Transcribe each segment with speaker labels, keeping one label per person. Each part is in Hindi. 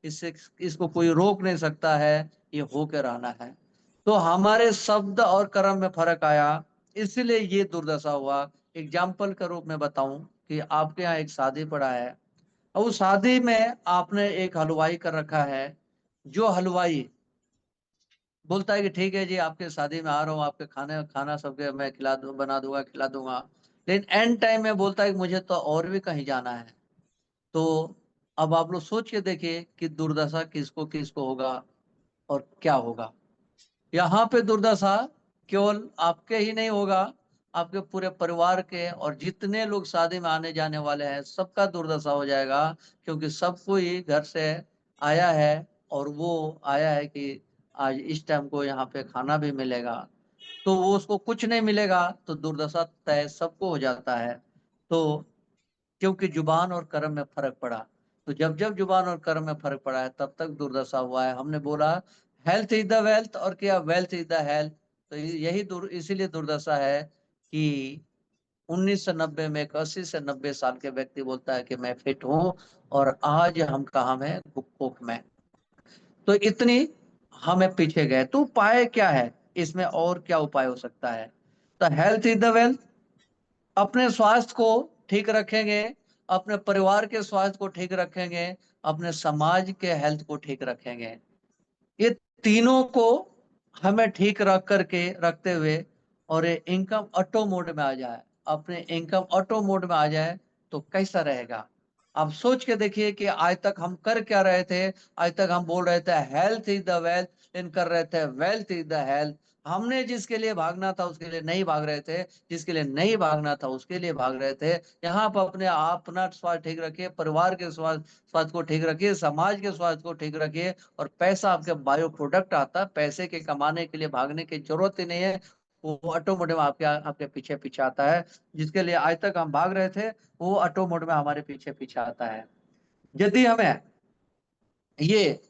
Speaker 1: इससे इसको कोई रोक नहीं सकता है, ये होके रहना है। तो हमारे शब्द और कर्म में फर्क आया, इसलिए ये दुर्दशा हुआ। एग्जाम्पल के रूप में बताऊं कि आपके यहाँ एक शादी पड़ा है, और उस शादी में आपने एक हलवाई कर रखा है। जो हलवाई बोलता है कि ठीक है जी, आपके शादी में आ रहा हूँ, आपके खाने खाना सबके मैं खिला दूँ, बना दूंगा, खिला दूंगा। लेकिन एंड टाइम में बोलता है कि मुझे तो और भी कहीं जाना है। तो अब आप लोग सोच के देखिए कि दुर्दशा किसको किसको होगा और क्या होगा। यहाँ पे दुर्दशा केवल आपके ही नहीं होगा, आपके पूरे परिवार के और जितने लोग शादी में आने जाने वाले हैं सबका दुर्दशा हो जाएगा। क्योंकि सब कोई घर से आया है, और वो आया है कि आज इस टाइम को यहाँ पे खाना भी मिलेगा। तो वो उसको कुछ नहीं मिलेगा तो दुर्दशा तय सबको हो जाता है। तो क्योंकि जुबान और कर्म में फर्क पड़ा, तो जब जब जुबान और कर्म में फर्क पड़ा है तब तक दुर्दशा हुआ है। हमने बोला हेल्थ इज द वेल्थ, और क्या वेल्थ इज द हेल्थ। तो यही इसीलिए दुर्दशा है कि 1990 में एक 80 से 90 साल के व्यक्ति बोलता है कि मैं फिट हूं, और आज हम कहाँ में, कुक में। तो इतनी हमें पीछे गए। तो उपाय क्या है इसमें, और क्या उपाय हो सकता है? तो हेल्थ इज द वेल्थ, अपने स्वास्थ्य को ठीक रखेंगे, अपने परिवार के स्वास्थ्य को ठीक रखेंगे, अपने समाज के हेल्थ को ठीक रखेंगे। ये तीनों को हमें ठीक रख करके रखते हुए, और ये इनकम ऑटो मोड में आ जाए, अपने इनकम ऑटो मोड में आ जाए तो कैसा रहेगा। आप सोच के देखिए कि आज तक हम कर क्या रहे थे। आज तक हम बोल रहे थे हेल्थ इज द वेल्थ, इन कर रहे थे वेल्थ इज द हेल्थ। हमने जिसके लिए भागना था उसके लिए नहीं भाग रहे थे, जिसके लिए नहीं भागना था उसके लिए भाग रहे थे। यहाँ पर अपने अपना स्वास्थ्य ठीक रखिए, परिवार के स्वास्थ्य को ठीक रखिए, समाज के स्वास्थ्य को ठीक रखिए, और पैसा आपके बायो प्रोडक्ट आता है। पैसे के कमाने के लिए भागने की जरूरत ही नहीं है, वो ऑटोमोटिव आपके आपके पीछे पीछे आता है। जिसके लिए आज तक हम भाग रहे थे वो ऑटोमोटिव में हमारे पीछे पीछे आता है। यदि हमें ये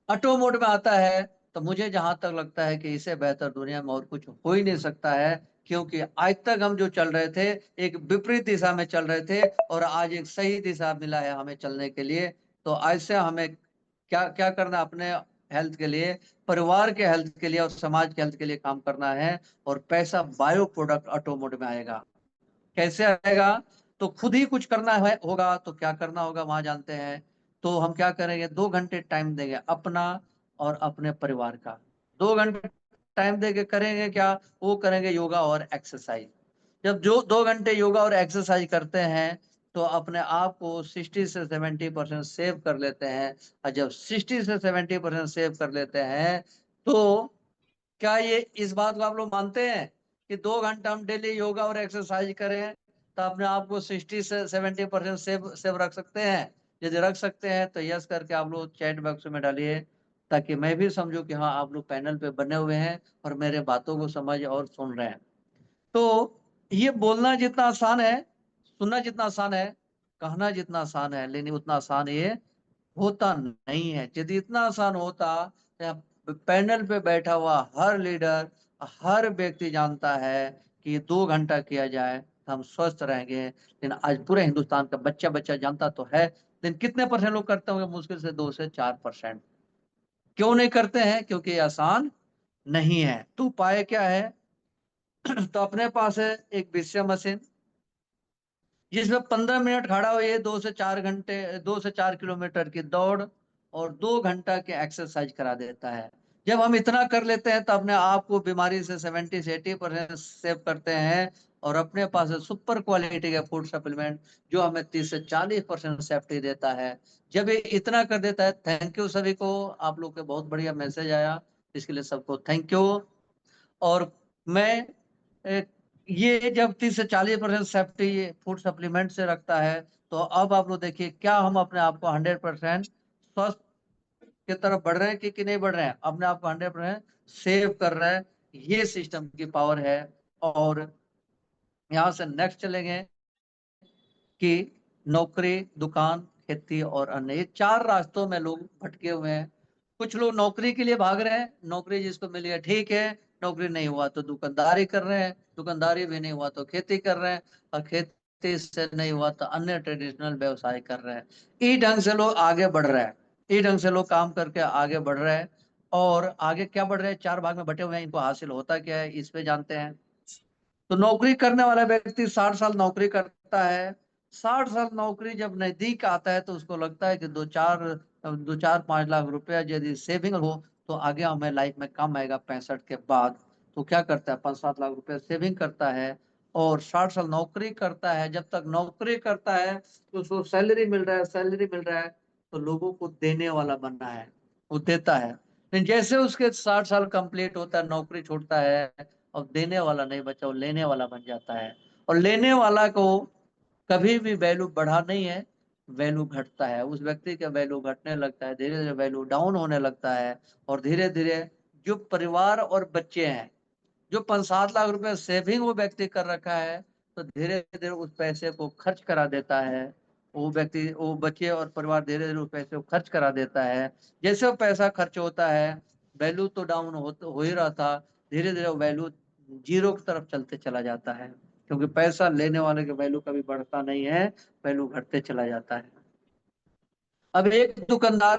Speaker 1: ऑटो मोड में आता है तो मुझे जहां तक लगता है कि इससे बेहतर दुनिया में और कुछ हो ही नहीं सकता है। क्योंकि आज तक हम जो चल रहे थे एक विपरीत दिशा में चल रहे थे, और आज एक सही दिशा मिला है हमें चलने के लिए। तो आज से हमें क्या क्या करना है, अपने हेल्थ के लिए, परिवार के हेल्थ के लिए और समाज के हेल्थ के लिए काम करना है। और पैसा बायो प्रोडक्ट ऑटो मोड में आएगा। कैसे आएगा? तो खुद ही कुछ करना है होगा। तो क्या करना होगा वहां जानते हैं। तो हम क्या करेंगे, 2 घंटे टाइम देंगे अपना और अपने परिवार का। 2 घंटे टाइम देके करेंगे क्या, वो करेंगे योगा और एक्सरसाइज। जब जो 2 घंटे योगा और एक्सरसाइज करते हैं तो अपने आप को 60 से 70% सेव कर लेते हैं। और जब 60 से 70% सेव कर लेते हैं तो क्या ये इस बात को आप लोग मानते हैं कि 2 घंटा हम डेली योगा और एक्सरसाइज करें तो अपने आप को 60 से 70% सेव सेव रख सकते हैं? यदि रख सकते हैं तो यस करके आप लोग चैट बॉक्स में डालिए, ताकि मैं भी समझूं कि हाँ आप लोग पैनल पे बने हुए हैं और मेरे बातों को समझ और सुन रहे हैं। तो ये बोलना जितना आसान है, सुनना जितना आसान है, कहना जितना आसान है, लेकिन उतना आसान ये होता नहीं है। यदि इतना आसान होता तो पैनल पे बैठा हुआ हर लीडर, हर व्यक्ति जानता है कि ये 2 घंटा किया जाए तो हम स्वस्थ रहेंगे। लेकिन आज पूरे हिंदुस्तान का बच्चा बच्चा जानता तो है, लेकिन कितने परसेंट लोग करते होंगे? मुश्किल से 2 से 4%। क्यों नहीं करते हैं? क्योंकि ये आसान नहीं है। तो उपाय क्या है? तो अपने पास है एक विषय मशीन, जिसमें 15 मिनट खड़ा हुए 2 से 4 घंटे, 2 से 4 किलोमीटर की दौड़ और 2 घंटा के एक्सरसाइज करा देता है। जब हम इतना कर लेते हैं तो अपने आप को बीमारी से 70 से 80% सेव करते हैं। और अपने पास सुपर क्वालिटी के फूड सप्लीमेंट जो हमें 30 से 40% सेफ्टी देता है। जब ये इतना कर देता है, थैंक यू सभी को। आप लोग के बहुत बढ़िया मैसेज आया, इसके लिए सबको थैंक यू। और मैं ये जब 30 से 40% सेफ्टी फूड सप्लीमेंट से रखता है, तो अब आप लोग देखिए क्या हम अपने आप को 100% स्वस्थ की तरफ बढ़ रहे हैं कि नहीं बढ़ रहे हैं। अपने आप को 100% सेव कर रहे हैं। ये सिस्टम की पावर है। और यहाँ से नेक्स्ट चलेंगे कि नौकरी, दुकान, खेती और अन्य, ये 4 रास्तों में लोग भटके हुए हैं। कुछ लोग नौकरी के लिए भाग रहे हैं, नौकरी जिसको मिली है ठीक है, नौकरी नहीं हुआ तो दुकानदारी कर रहे हैं, दुकानदारी भी नहीं हुआ तो खेती कर रहे हैं, और खेती से नहीं हुआ तो अन्य ट्रेडिशनल व्यवसाय कर रहे हैं। इस ढंग से लोग आगे बढ़ रहे हैं। इस ढंग से लोग काम करके आगे बढ़ रहे हैं। और आगे क्या बढ़ रहे हैं, 4 भाग में बटे हुए हैं, इनको हासिल होता क्या है इस पे जानते हैं। तो नौकरी करने वाला व्यक्ति 60 साल नौकरी करता है। 60 साल नौकरी जब नजदीक आता है तो उसको लगता है कि 2-4 5 लाख रुपया यदि सेविंग हो तो आगे हमें लाइफ में काम आएगा 65 के बाद। तो क्या करता है, 5-7 लाख रुपया सेविंग करता है। और 60 साल नौकरी करता है। जब तक नौकरी करता है तो उसको सैलरी मिल रहा है, सैलरी मिल रहा है, तो लोगों को देने वाला बनना है, वो देता है। लेकिन जैसे उसके 60 साल कंप्लीट होता है, नौकरी छोड़ता है, और देने वाला नहीं बचा, वो लेने वाला बन जाता है। और लेने वाला को कभी भी वैल्यू बढ़ा नहीं है, वैल्यू घटता है। उस व्यक्ति का वैल्यू घटने लगता है, धीरे धीरे वैल्यू डाउन होने लगता है। और धीरे धीरे जो परिवार और बच्चे हैं, जो 5-7 लाख रुपए सेविंग वो व्यक्ति कर रखा है, तो धीरे धीरे उस पैसे को खर्च करा देता है। वो व्यक्ति, वो बच्चे और परिवार धीरे धीरे उस पैसे को खर्च करा देता है। जैसे वो पैसा खर्च होता है, वैल्यू तो डाउन हो ही रहा था, धीरे धीरे वैल्यू जीरो की तरफ चलते चला जाता है। क्योंकि पैसा लेने वाले का वैल्यू कभी बढ़ता नहीं है, वैल्यू घटते चला जाता है। अब एक दुकानदार,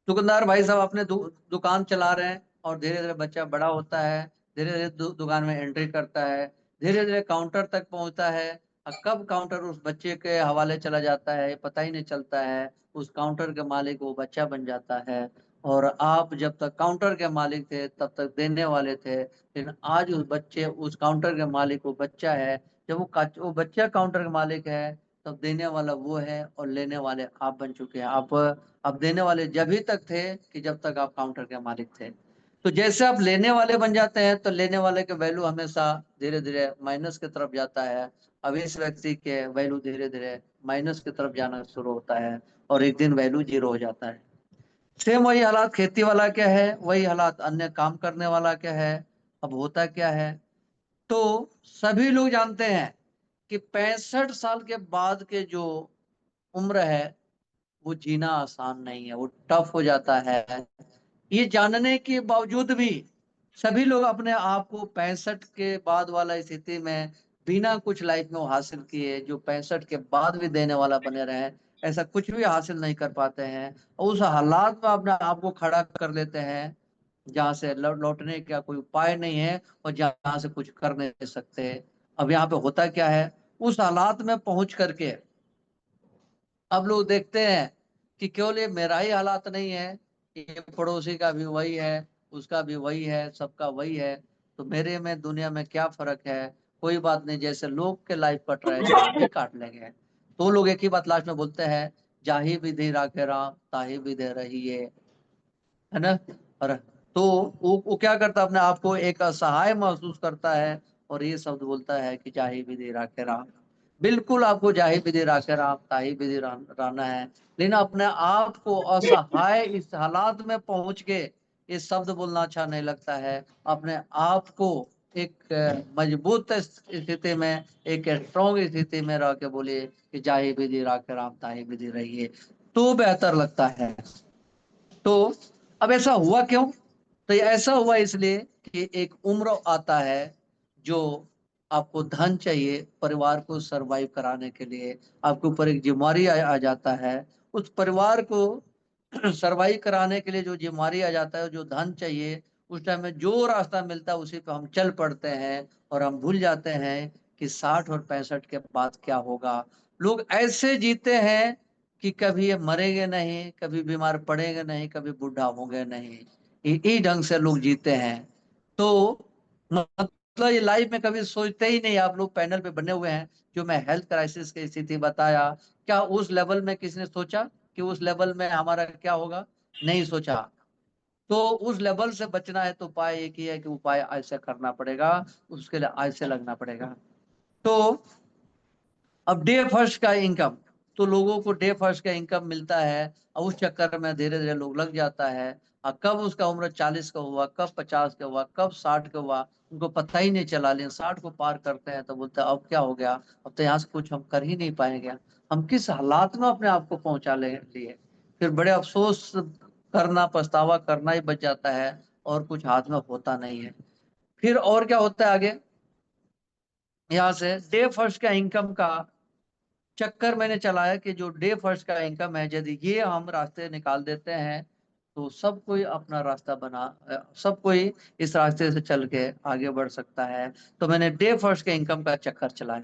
Speaker 1: दुकानदार भाई साहब अपने दुकान चला रहे हैं, और धीरे धीरे बच्चा बड़ा होता है, धीरे धीरे दुकान में एंट्री करता है, धीरे धीरे काउंटर तक पहुंचता है। और कब काउंटर उस बच्चे के हवाले चला जाता है ये पता ही नहीं चलता है। उस काउंटर के मालिक वो बच्चा बन जाता है। और आप जब तक काउंटर के मालिक थे तब तक देने वाले थे, लेकिन आज उस बच्चे, उस काउंटर के मालिक वो बच्चा है। जब वो बच्चा काउंटर का मालिक है, तब देने वाला वो है और लेने वाले आप बन चुके हैं। आप देने वाले जब ही तक थे कि जब तक आप काउंटर के मालिक थे। तो जैसे आप लेने वाले बन जाते हैं तो लेने वाले के वैल्यू हमेशा धीरे धीरे माइनस की तरफ जाता है। अब इस व्यक्ति के वैल्यू धीरे धीरे माइनस की तरफ जाना शुरू होता है, और एक दिन वैल्यू जीरो हो जाता है। सेम वही हालात खेती वाला क्या है, वही हालात अन्य काम करने वाला क्या है। अब होता क्या है, तो सभी लोग जानते हैं कि 65 साल के बाद के जो उम्र है वो जीना आसान नहीं है, वो टफ हो जाता है। ये जानने के बावजूद भी सभी लोग अपने आप को 65 के बाद वाला स्थिति में बिना कुछ लाइफ में वो हासिल किए, जो 65 के बाद भी देने वाला बने रहे, ऐसा कुछ भी हासिल नहीं कर पाते हैं। और उस हालात में अपने आप को खड़ा कर लेते हैं जहां से लौटने का कोई उपाय नहीं है, और जहां से कुछ कर नहीं सकते। अब यहाँ पे होता क्या है, उस हालात में पहुंच करके अब लोग देखते हैं कि केवल ये मेरा ही हालात नहीं है, ये पड़ोसी का भी वही है, उसका भी वही है, सबका वही है, तो मेरे में दुनिया में क्या फर्क है। कोई बात नहीं, जैसे लोग के लाइफ कट रहा है ऐसे हम भी काट लेंगे। तो लोग एक ही बात लास्ट में बोलते हैं, जाही विधि राखे राम ताही विधि रही है ना। और तो वो क्या करता है, अपने आप को एक असहाय महसूस करता है, और ये शब्द बोलता है कि जाहि विधि राखे राम। बिल्कुल आपको जाहि विधि राखे राम ताहि विधि रहना है, लेकिन अपने आप को असहाय इस हालात में पहुंच के ये शब्द बोलना अच्छा नहीं लगता है। अपने आप को एक मजबूत स्थिति में, एक स्ट्रॉन्ग स्थिति में रह के बोलिए कि जाहि विधि राखे राम ताहि विधि रहिए, तो बेहतर लगता है। तो अब ऐसा हुआ क्यों, तो ये ऐसा हुआ इसलिए कि एक उम्र आता है जो आपको धन चाहिए परिवार को सरवाइव कराने के लिए, आपके ऊपर एक जिम्मेवारी आ जाता है। उस परिवार को सरवाइव कराने के लिए जो जिम्मेवारी आ जाता है, जो धन चाहिए, उस टाइम में जो रास्ता मिलता है उसी पे हम चल पड़ते हैं, और हम भूल जाते हैं कि 60 और 65 के बाद क्या होगा। लोग ऐसे जीते हैं कि कभी ये मरेंगे नहीं, कभी बीमार पड़ेंगे नहीं, कभी बूढ़ा होंगे नहीं, यही ढंग से लोग जीते हैं। तो मतलब ये लाइफ में कभी सोचते ही नहीं। आप लोग पैनल पे बने हुए हैं, जो मैं हेल्थ क्राइसिस की स्थिति बताया, क्या उस लेवल में किसने सोचा कि उस लेवल में हमारा क्या होगा, नहीं सोचा। तो उस लेवल से बचना है तो उपाय एक ही है कि उपाय आज से करना पड़ेगा, उसके लिए आज से लगना पड़ेगा। तो अब डे फर्स्ट का इनकम, तो लोगों को डे फर्स्ट का इनकम मिलता है, और उस चक्कर में धीरे धीरे लोग लग जाता है। और कब उसका उम्र 40 का हुआ, कब 50 का हुआ, कब 60 का हुआ, उनको पता ही नहीं चला। लेकिन 60 को पार करते हैं तो बोलते हैं अब क्या हो गया, अब तो यहाँ से कुछ हम कर ही नहीं पाएंगे, हम किस हालात में अपने आप को पहुंचा ले लिए। फिर बड़े अफसोस करना, पछतावा करना ही बच जाता है, और कुछ हाथ में होता नहीं है। फिर और क्या होता है आगे, यहाँ से डे फर्स्ट का इनकम का चक्कर मैंने चलाया कि जो डे फर्स्ट का इनकम है, यदि ये हम रास्ते निकाल देते हैं तो सब कोई अपना रास्ता सब कोई इस रास्ते से चल के आगे बढ़ सकता है। तो मैंने डे फर्स्ट के इनकम का चक्कर चलाया।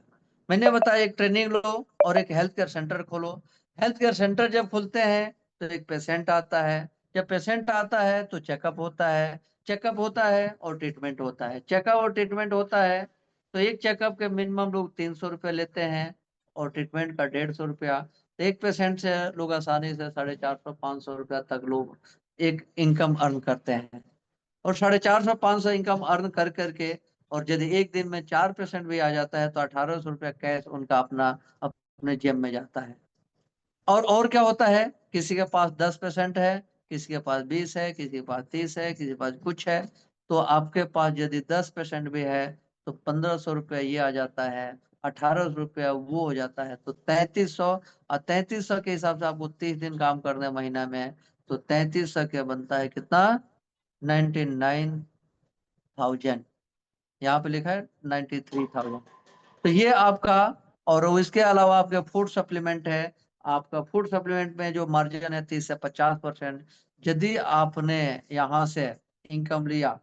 Speaker 1: मैंने बताया एक ट्रेनिंग लो और एक हेल्थ केयर सेंटर खोलो। हेल्थ केयर सेंटर जब खुलते हैं तो एक पेशेंट आता है, जब पेशेंट आता है तो चेकअप होता है, चेकअप होता है और ट्रीटमेंट होता है, चेकअप और ट्रीटमेंट होता है। तो एक चेकअप के मिनिमम लोग 300 रुपये लेते हैं और ट्रीटमेंट का 150 रुपया। तो एक पेशेंट से लोग आसानी से 450-500 रुपया तक लोग एक इनकम अर्न करते हैं। और 450-500 इनकम अर्न कर करके और यदि एक दिन में 4 पेशेंट भी आ जाता है तो 1800 रुपया कैश उनका अपना अपने जेब में जाता है। और क्या होता है, किसी के पास 10% है, किसी के पास 20 है, किसी के पास 30 है, किसी के पास कुछ है। तो आपके पास यदि 10% भी है तो 1500 रुपया ये आ जाता है, 1800 रुपया वो हो जाता है, तो 3300। और 3300 के हिसाब से आपको 30 दिन काम करने हैं महीना में, तो 3300 के बनता है कितना, 99,000। यहाँ पे लिखा है 93,000। तो ये आपका। और इसके अलावा आपके फूड सप्लीमेंट है। आपका फूड सप्लीमेंट में जो मार्जिन है 30 से 50%। यदि आपने यहाँ से इनकम लिया,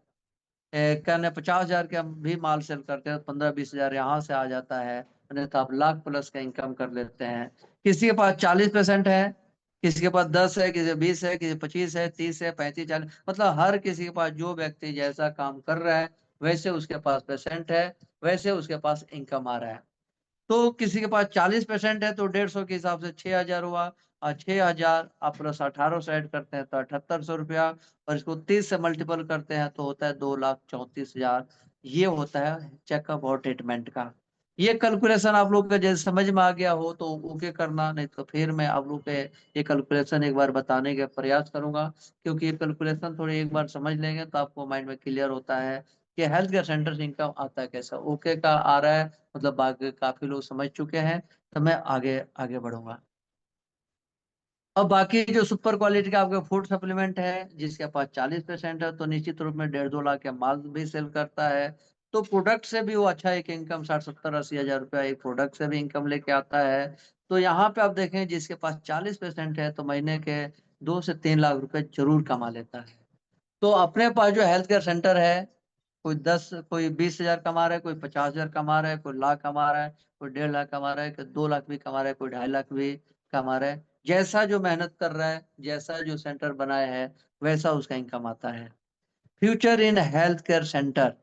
Speaker 1: कहने 50,000 के हम भी माल सेल करते हैं, 15-20 हजार यहाँ से आ जाता है, अन्यथा आप लाख प्लस का इनकम कर लेते हैं। किसी के पास 40% है, किसी के पास 10 है, किसी के 20 है, किसी 25 है, 30 है, 35-40, मतलब हर किसी के पास जो व्यक्ति जैसा काम कर रहा है वैसे उसके पास पेशेंट है, वैसे उसके पास इनकम आ रहा है। तो किसी के पास 40% है तो 150 के हिसाब से 6,000 हुआ। और 6,000 आप प्लस 18 से ऐड करते हैं तो 7,800 रुपया। और इसको 30 से मल्टीपल करते हैं तो होता है 2,34,000। ये होता है चेकअप और ट्रीटमेंट का। ये कैलकुलेशन आप लोग का जैसे समझ में आ गया हो तो ओके करना, नहीं तो फिर मैं आप लोग के ये कैलकुलेशन एक बार बताने का प्रयास करूंगा। क्योंकि ये कैलकुलेशन थोड़ी एक बार समझ लेंगे तो आपको माइंड में क्लियर होता है कि हेल्थ केयर सेंटर से इनकम आता है कैसा। ओके का आ रहा है, मतलब बाकी काफी लोग समझ चुके हैं। तो मैं आगे आगे बढ़ूंगा। अब बाकी जो सुपर क्वालिटी का आपका फूड सप्लीमेंट है जिसके पास 40% है तो निश्चित रूप में 1.5-2 लाख के माल भी सेल करता है। तो प्रोडक्ट से भी वो अच्छा एक इनकम 60-70-80 हजार रुपया एक प्रोडक्ट से भी इनकम लेके आता है। तो यहाँ पे आप देखें जिसके पास 40% है तो महीने के 2 से 3 लाख रुपए जरूर कमा लेता है। तो अपने पास जो हेल्थ केयर सेंटर है, कोई 20 हजार कमा रहा है, कोई 50 हजार कमा रहा है, कोई लाख कमा रहा है, कोई 1.5 लाख कमा रहा है, कोई 2 लाख भी कमा रहा है, कोई 2.5 लाख भी कमा रहा है। जैसा जो मेहनत कर रहा है, जैसा जो सेंटर बनाया है, वैसा उसका इनकम आता है। Future in health care centre.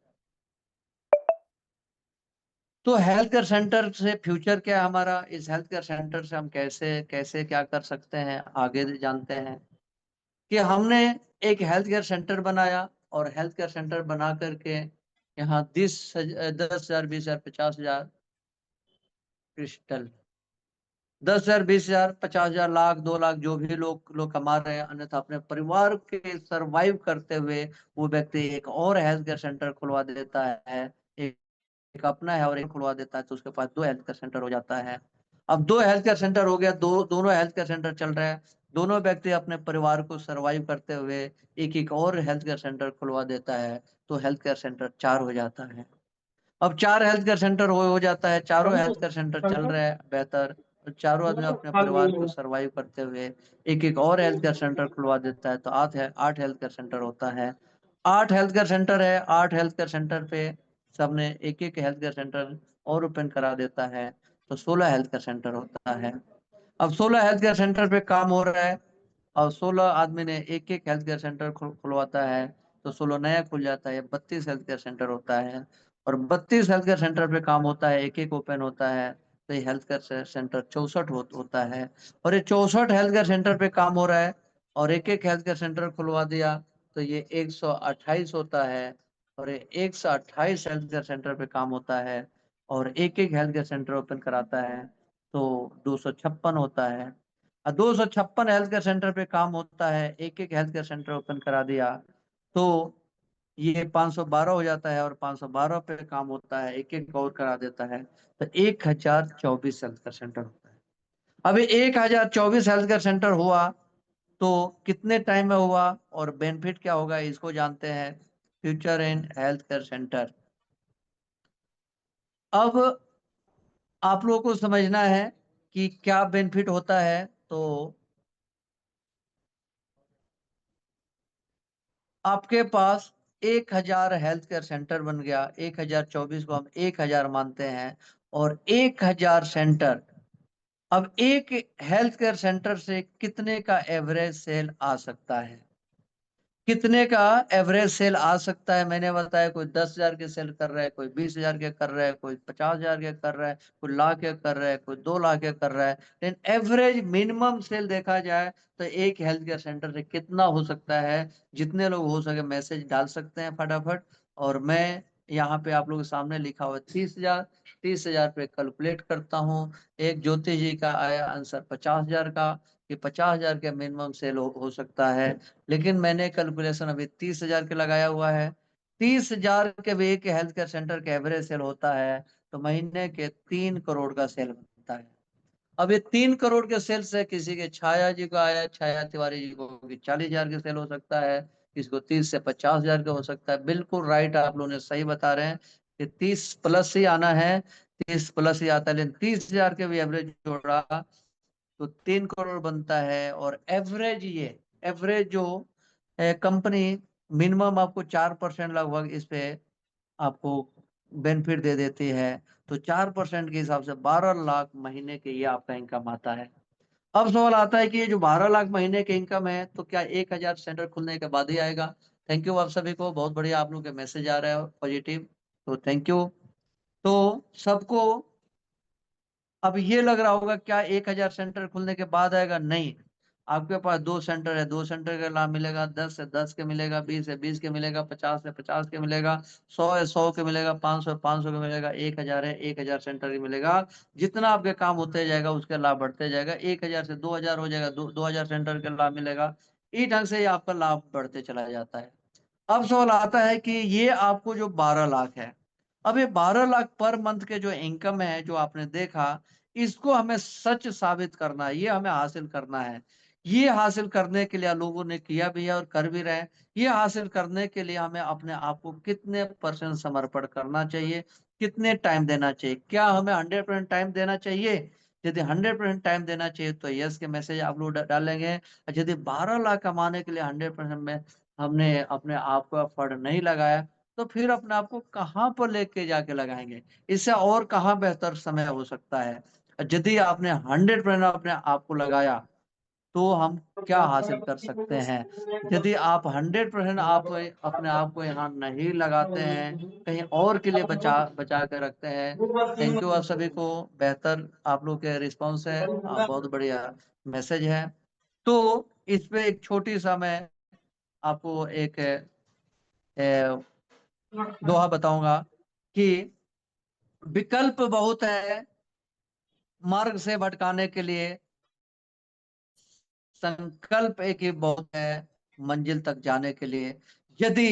Speaker 1: तो हेल्थ केयर सेंटर से फ्यूचर क्या है हमारा, इस हेल्थ केयर सेंटर से हम कैसे कैसे क्या कर सकते हैं आगे जानते हैं। कि हमने एक हेल्थ केयर सेंटर बनाया और हेल्थ केयर सेंटर बना करके यहाँ 10,000 20,000 50,000 क्रिस्टल, 10,000 20,000 50,000 लाख 2 लाख जो भी लोग लोग कमा रहे हैं, अन्यथा अपने परिवार के सरवाइव करते हुए वो व्यक्ति एक और हेल्थ केयर सेंटर खुलवा देता है। एक एक अपना है और एक खुलवा देता है तो उसके पास 2 हेल्थ केयर सेंटर हो जाता है। अब 2 हेल्थ केयर सेंटर हो गया, दोनों हेल्थ केयर सेंटर चल रहे हैं। दोनों व्यक्ति अपने परिवार को सरवाइव करते हुए एक एक और हेल्थ केयर सेंटर खुलवा देता है तो हेल्थ केयर सेंटर 4 हो जाता है। अब 4 हेल्थ केयर सेंटर हो जाता है, चारों हेल्थ केयर सेंटर चल रहे हैं बेहतर। तो चारों आदमी अपने परिवार को सरवाइव करते हुए एक एक और हेल्थ केयर सेंटर खुलवा देता है तो 8 हेल्थ केयर सेंटर होता है। 8 हेल्थ केयर सेंटर है, 8 हेल्थ केयर सेंटर पे सबने एक एक हेल्थ केयर सेंटर और ओपन करा देता है तो 16 हेल्थ केयर सेंटर होता है। अब 16 हेल्थ केयर सेंटर पे काम हो रहा है और 16 आदमी ने एक एक हेल्थ केयर सेंटर खुलवाता है तो 16 नया खुल जाता है, 32 हेल्थ केयर सेंटर होता है। और 32 हेल्थ केयर सेंटर पे काम होता है, एक एक ओपन होता है तो ये हेल्थ केयर सेंटर 64 होता है। और ये 64 हेल्थ केयर सेंटर पे काम हो रहा है और एक एक हेल्थ केयर सेंटर खुलवा दिया तो ये 128 होता है। और ये 128 हेल्थ केयर सेंटर पे काम होता है और एक एक हेल्थ केयर सेंटर ओपन कराता है तो 256 होता है। 256 हेल्थ केयर सेंटर पे काम होता है, एक एक हेल्थ केयर सेंटर ओपन करा दिया तो ये 512 हो जाता है। और 512 पे काम होता है, एक एक और करा देता है तो 1,024 हेल्थ केयर सेंटर होता है। अभी 1,024 हेल्थ केयर सेंटर हुआ तो कितने टाइम में हुआ और बेनिफिट क्या होगा इसको जानते हैं। Future in health care centre. अब आप लोगों को समझना है कि क्या बेनिफिट होता है। तो आपके पास 1000 हेल्थ केयर सेंटर बन गया, 1024 को हम 1000 मानते हैं, और 1000 सेंटर, अब एक हेल्थ केयर सेंटर से कितने का एवरेज सेल आ सकता है, कितने का एवरेज सेल आ सकता है। मैंने बताया कोई 10,000 के सेल कर रहा है, कोई 20,000 के कर रहा है, कोई 50,000 के कर रहा है, कोई लाख के कर रहा है, कोई 2 लाख के कर रहा है। लेकिन एवरेज मिनिमम सेल देखा जाए तो एक हेल्थ केयर सेंटर से कितना हो सकता है। जितने लोग हो सके मैसेज डाल सकते हैं फटाफट, और मैं यहाँ पे आप लोगों के सामने लिखा हुआ 30,000, 30,000 पे कैलकुलेट करता हूँ। एक ज्योति जी का आया आंसर 50,000 का, कि 50,000 के मिनिमम सेल हो सकता है। लेकिन मैंने कैलकुलेशन अभी 30,000 के लगाया हुआ है। 30,000 के भी एक हेल्थ केयर सेंटर के एवरेज सेल होता है तो महीने के 3 करोड़ का सेल बनता है। अब ये 3 करोड़ के सेल से किसी के छाया जी को आया, छाया तिवारी जी को 40,000 के सेल हो सकता है, किसको 30 से 50,000 का हो सकता है। बिल्कुल राइट, आप लोगों ने सही बता रहे हैं कि 30 प्लस ही आना है, 30 प्लस ही आता है। लेकिन 30,000 के भी एवरेज जोड़ा तो 3 करोड़ बनता है। और एवरेज, ये एवरेज जो कंपनी मिनिमम आपको 4% लगभग इस पे आपको बेनिफिट दे देती है, तो 4% के हिसाब से 12 लाख महीने के ये आपका इनकम आता है। अब सवाल आता है कि ये जो 12 लाख महीने के इनकम है तो क्या 1000 सेंटर खुलने के बाद ही आएगा। थैंक यू आप सभी को, बहुत बढ़िया आप लोग के मैसेज आ रहे हैं पॉजिटिव, तो थैंक यू। तो सबको अब ये लग रहा होगा क्या 1000 सेंटर खुलने के बाद आएगा, नहीं। आपके पास 2 सेंटर है, 2 सेंटर का लाभ मिलेगा, 10 से 10 के मिलेगा, 20 से 20 के मिलेगा, 50 से 50 के मिलेगा, 100 है 100 के मिलेगा, 500 500 के मिलेगा, 1000 है 1000 सेंटर ही मिलेगा। जितना आपके काम होते जाएगा उसके लाभ बढ़ते जाएगा। 1000 से 2000 हो जाएगा, 2000 सेंटर के लाभ मिलेगा। इस ढंग से ये आपका लाभ बढ़ते चला जाता है। अब सवाल आता है कि ये आपको जो 12 लाख है, अब ये 12 लाख पर मंथ के जो इनकम है जो आपने देखा, इसको हमें सच साबित करना है, ये हमें हासिल करना है। ये हासिल करने के लिए लोगों ने किया भी है और कर भी रहे हैं। ये हासिल करने के लिए हमें अपने आप को कितने परसेंट समर्पण करना चाहिए, कितने टाइम देना चाहिए। क्या हमें 100% टाइम देना चाहिए? यदि 100% टाइम देना चाहिए तो यस के मैसेज आप लोग डालेंगे। और यदि 12 लाख कमाने के लिए 100% में हमने अपने आप को एफर्ट नहीं लगाया, तो फिर अपने आप को कहाँ पर लेके जाके लगाएंगे। इससे और कहाँ बेहतर समय हो सकता है। यदि आपने 100% अपने आप को लगाया तो हम क्या हासिल कर सकते हैं। यदि आप 100% आप अपने आप को यहाँ नहीं लगाते हैं, कहीं और के लिए बचा बचा के रखते हैं। थैंक यू आप सभी को, बेहतर आप लोग के रिस्पॉन्स है, बहुत बढ़िया मैसेज है। तो इस पे एक छोटी सा मैं आपको एक दोहा बताऊंगा कि विकल्प बहुत है मार्ग से भटकाने के लिए, संकल्प एक ही बहुत है मंजिल तक जाने के लिए। यदि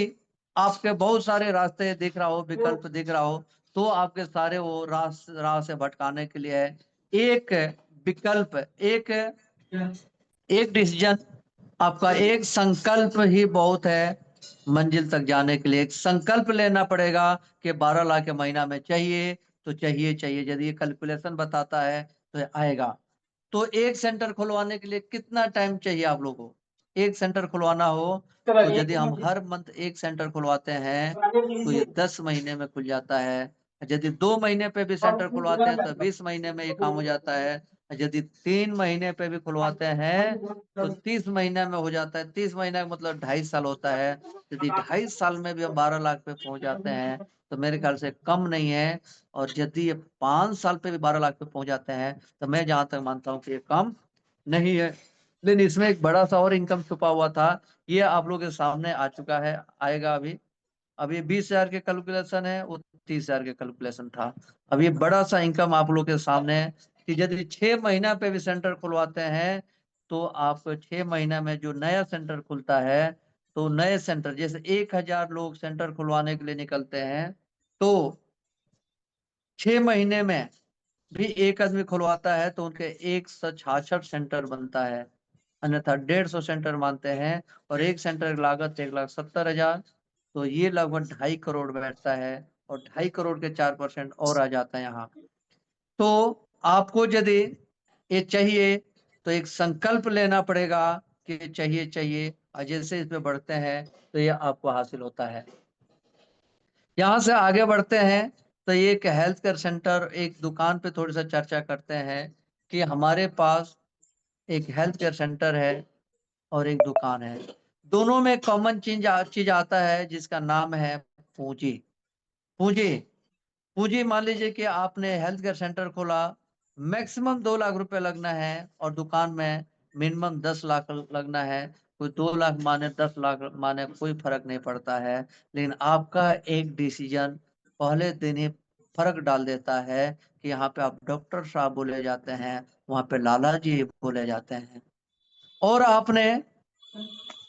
Speaker 1: आपके बहुत सारे रास्ते दिख रहा हो, विकल्प दिख रहा हो, तो आपके सारे वो राह से भटकाने के लिए है एक विकल्प, एक एक डिसीजन, आपका एक संकल्प ही बहुत है मंजिल तक जाने के लिए। एक संकल्प लेना पड़ेगा कि 12 लाख के महीना में चाहिए तो चाहिए चाहिए। यदि ये कैलकुलेशन बताता है तो आएगा। तो एक सेंटर खुलवाने के लिए कितना टाइम चाहिए आप लोगों को? एक सेंटर खुलवाना हो तो यदि हम हर मंथ एक सेंटर खुलवाते हैं तो ये 10 महीने में खुल जाता है। यदि 2 महीने पे भी सेंटर खुलवाते हैं तो 20 महीने में ये काम हो जाता है। यदि 3 महीने पे भी खुलवाते हैं तो 30 महीने में हो जाता है। 30 महीने का मतलब 2.5 साल होता है। यदि 2.5 साल में भी हम 12 लाख पे पहुंच जाते हैं तो मेरे ख्याल से कम नहीं है। और यदि ये 5 साल पे भी 12 लाख पे पहुंच जाते हैं तो मैं जहां तक मानता हूँ कि ये कम नहीं है। लेकिन इसमें एक बड़ा सा और इनकम छुपा हुआ था, ये आप लोगों के सामने आ चुका है, आएगा अभी। अभी 20,000 के कैलकुलेशन है, वो 30,000 के कैलकुलेशन था। अब ये बड़ा सा इनकम आप लोग के सामने है कि यदि 6 महीना पे भी सेंटर खुलवाते हैं तो आप 6 महीना में जो नया सेंटर खुलता है, तो नए सेंटर जैसे 1000 लोग सेंटर खुलवाने के लिए निकलते हैं, तो 6 महीने में भी एक आदमी खुलवाता है तो उनके 166 सेंटर बनता है। अन्यथा 150 सेंटर मानते हैं, और एक सेंटर की लागत 1,70,000, तो ये लगभग 2.5 करोड़ बैठता है। और 2.5 करोड़ के 4% और आ जाता है यहाँ। तो आपको यदि ये चाहिए तो एक संकल्प लेना पड़ेगा कि चाहिए चाहिए, और जैसे इसमें बढ़ते हैं तो ये आपको हासिल होता है। यहाँ से आगे बढ़ते हैं तो ये एक हेल्थ केयर सेंटर, एक दुकान पे थोड़ी सा चर्चा करते हैं कि हमारे पास एक हेल्थ केयर सेंटर है और एक दुकान है। दोनों में कॉमन चीज आता है जिसका नाम है पूंजी। पूंजी पूंजी मान लीजिए कि आपने हेल्थ केयर सेंटर खोला, मैक्सिमम 2 लाख रुपए लगना है और दुकान में मिनिमम 10 लाख लगना है। कोई 2 लाख माने 10 लाख माने कोई फर्क नहीं पड़ता है, लेकिन आपका एक डिसीजन पहले दिन ही फर्क डाल देता है कि यहाँ पे आप डॉक्टर साहब बोले जाते हैं, वहां पे लाला जी बोले जाते हैं। और आपने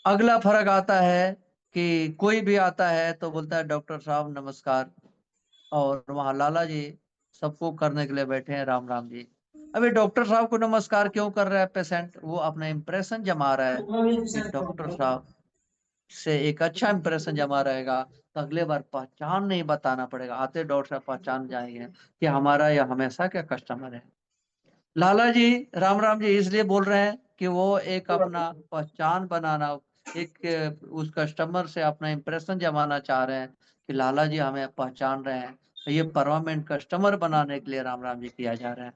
Speaker 1: अगला फर्क आता है कि कोई भी आता है तो बोलता है डॉक्टर साहब नमस्कार, और वहां लाला जी सबको करने के लिए बैठे हैं, राम राम जी। अभी डॉक्टर साहब को नमस्कार क्यों कर रहा है पेशेंट? वो अपना इंप्रेशन जमा रहा है कि डॉक्टर साहब से एक अच्छा इंप्रेशन जमा रहेगा, तो अगले बार पहचान नहीं बताना पड़ेगा, आते डॉक्टर साहब पहचान जाएंगे कि हमारा यह हमेशा का कस्टमर है। लाला जी राम राम जी इसलिए बोल रहे हैं कि वो एक अपना पहचान बनाना, एक उस कस्टमर से अपना इंप्रेशन जमाना चाह रहे हैं कि लाला जी हमें पहचान रहे हैं। ये परमानेंट कस्टमर बनाने के लिए राम राम जी किया जा रहा है।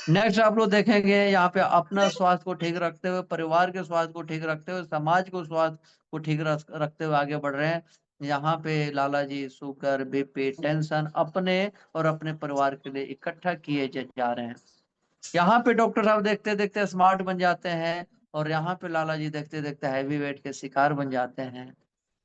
Speaker 1: नेक्स्ट आप लोग देखेंगे यहाँ पे अपना स्वास्थ्य को ठीक रखते हुए, परिवार के स्वास्थ्य को ठीक रखते हुए, समाज को स्वास्थ्य को ठीक रखते हुए आगे बढ़ रहे हैं। यहाँ पे लाला जी शुगर, बीपी, टेंशन अपने और अपने परिवार के लिए इकट्ठा किए जा रहे हैं। यहाँ पे डॉक्टर साहब देखते देखते स्मार्ट बन जाते हैं, और यहाँ पे लाला जी देखते देखते हैवी वेट के शिकार बन जाते हैं।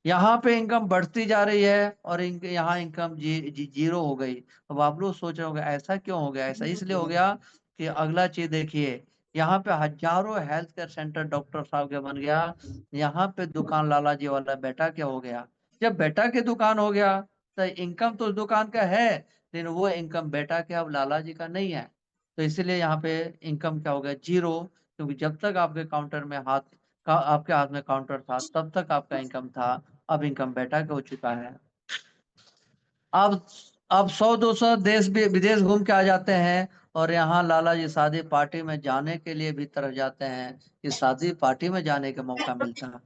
Speaker 1: यहाँ पे इनकम बढ़ती जा रही है और यहाँ इनकम जीरो हो गई। अब आप लोग सोच रहे होंगे ऐसा क्यों हो गया? ऐसा इसलिए हो गया कि अगला चीज देखिए, यहाँ पे हजारों हेल्थ केयर सेंटर डॉक्टर साहब के बन गया, यहाँ पे दुकान लाला जी वाला बेटा क्या हो गया? जब बेटा की दुकान हो गया तो इनकम तो उस दुकान का है, लेकिन वो इनकम बेटा के अब लाला जी का नहीं है। तो इसीलिए यहाँ पे इनकम क्या हो गया? जीरो। क्योंकि जब तक आपके काउंटर में आपके हाथ में काउंटर था तब तक आपका इनकम था, अब इनकम बेटा का हो चुका है। अब अब 100-200 देश भी विदेश घूम के आ जाते हैं, और यहाँ लाला जी शादी पार्टी में जाने के लिए भी तरफ जाते हैं कि शादी पार्टी में जाने का मौका मिलता है।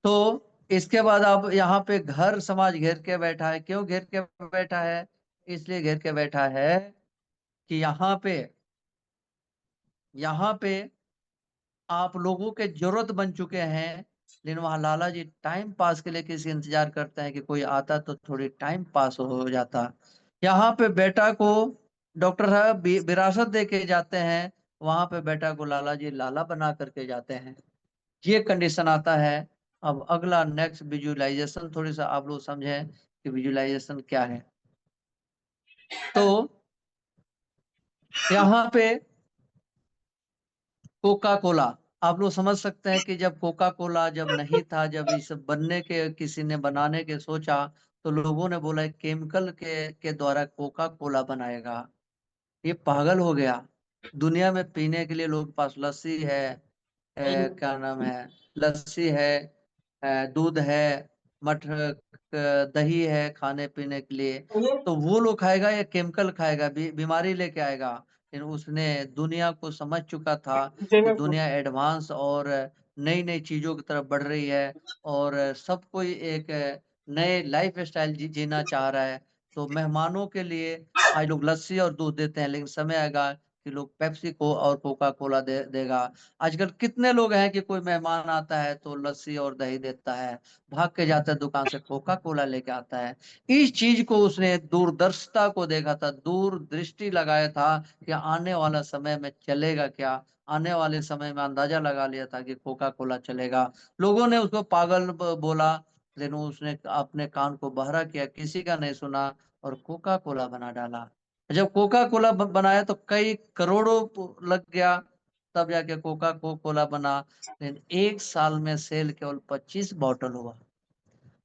Speaker 1: तो इसके बाद अब यहाँ पे घर समाज घेर के बैठा है। क्यों घेर के बैठा है? इसलिए घेर के बैठा है कि यहाँ पे आप लोगों के जरूरत बन चुके हैं, लेकिन वहां लाला जी टाइम पास के लिए किसी इंतजार करते हैं कि कोई आता तो थोड़ी टाइम पास हो जाता। यहाँ पे बेटा को डॉक्टर साहब विरासत दे के जाते हैं, वहां पे बेटा को लाला जी लाला बना करके जाते हैं। ये कंडीशन आता है। अब अगला नेक्स्ट विजुअलाइजेशन, थोड़ी सा आप लोग समझें कि विजुअलाइजेशन क्या है। तो यहाँ पे कोका कोला, आप लोग समझ सकते हैं कि जब कोका कोला जब नहीं था, जब इस बनने के किसी ने बनाने के सोचा, तो लोगों ने बोला केमिकल के द्वारा कोका कोला बनाएगा। ये पागल हो गया। दुनिया में पीने के लिए लोग के पास लस्सी है, क्या नाम है, लस्सी है, दूध है, दही है खाने पीने के लिए। तो वो लोग खाएगा या केमिकल खाएगा? बीमारी लेके आएगा। लेकिन उसने दुनिया को समझ चुका था कि दुनिया एडवांस और नई नई चीजों की तरफ बढ़ रही है, और सब कोई एक नए लाइफ स्टाइल जीना चाह रहा है। तो मेहमानों के लिए आज लोग लस्सी और दूध देते हैं, लेकिन समय आएगा कि लोग पेप्सी को और कोका कोला देगा। आजकल कितने लोग हैं कि कोई मेहमान आता है तो लस्सी और दही देता है, भाग के जाता है दुकान से कोका कोला लेके आता है। इस चीज को उसने दूरदर्शिता को देखा था, दूरदृष्टि लगाया था कि आने वाला समय में चलेगा क्या। आने वाले समय में अंदाजा लगा लिया था कि कोका कोला चलेगा। लोगों ने उसको पागल बोला, लेकिन उसने अपने कान को बहरा किया, किसी का नहीं सुना, और कोका कोला बना डाला। जब कोका कोला बनाया तो कई करोड़ों लग गया, तब जाके कोला बना। लेकिन 1 साल में सेल केवल 25 बॉटल हुआ।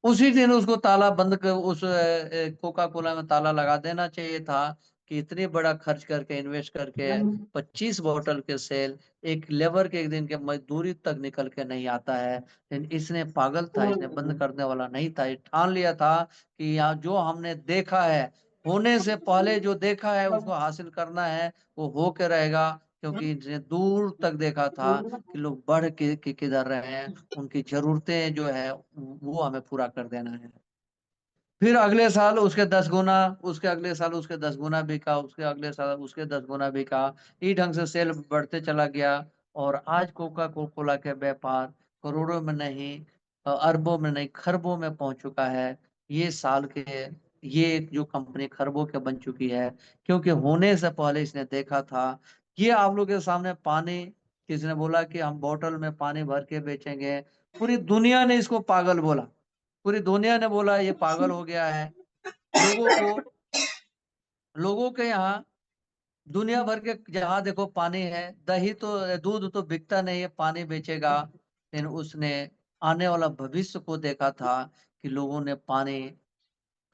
Speaker 1: उसी दिन उसको ताला बंद कर, उस कोका कोला में ताला लगा देना चाहिए था कि इतनी बड़ा खर्च करके इन्वेस्ट करके 25 बॉटल के सेल, एक लेबर के एक दिन के मजदूरी तक निकल के नहीं आता है। लेकिन इसने पागल था, इसने बंद करने वाला नहीं था। ये ठान लिया था कि यहाँ जो हमने देखा है, होने से पहले जो देखा है उसको हासिल करना है, वो हो के रहेगा। क्योंकि इन्हें दूर तक देखा था कि लोग बढ़ के किधर रहे हैं, उनकी जरूरतें जो है वो हमें पूरा कर देना है। फिर अगले साल उसके 10 गुना, उसके अगले साल उसके 10 गुना बिका, उसके अगले साल उसके 10 गुना बिका। इस ढंग से सेल बढ़ते चला गया। और आज कोका कोला के व्यापार करोड़ों में नहीं, अरबों में नहीं, खरबों में पहुंच चुका है। ये साल के ये जो कंपनी खरबों के बन चुकी है, क्योंकि होने से पहले इसने देखा था। ये आप लोग के सामने पानी, किसने बोला कि हम बोतल में पानी भर के बेचेंगे? पूरी दुनिया ने इसको पागल बोला। पूरी दुनिया ने बोला ये पागल हो गया है। लोगों को लोगों के यहाँ दुनिया भर के जहां देखो पानी है, दही तो दूध तो बिकता नहीं है, पानी बेचेगा। लेकिन उसने आने वाला भविष्य को देखा था कि लोगों ने पानी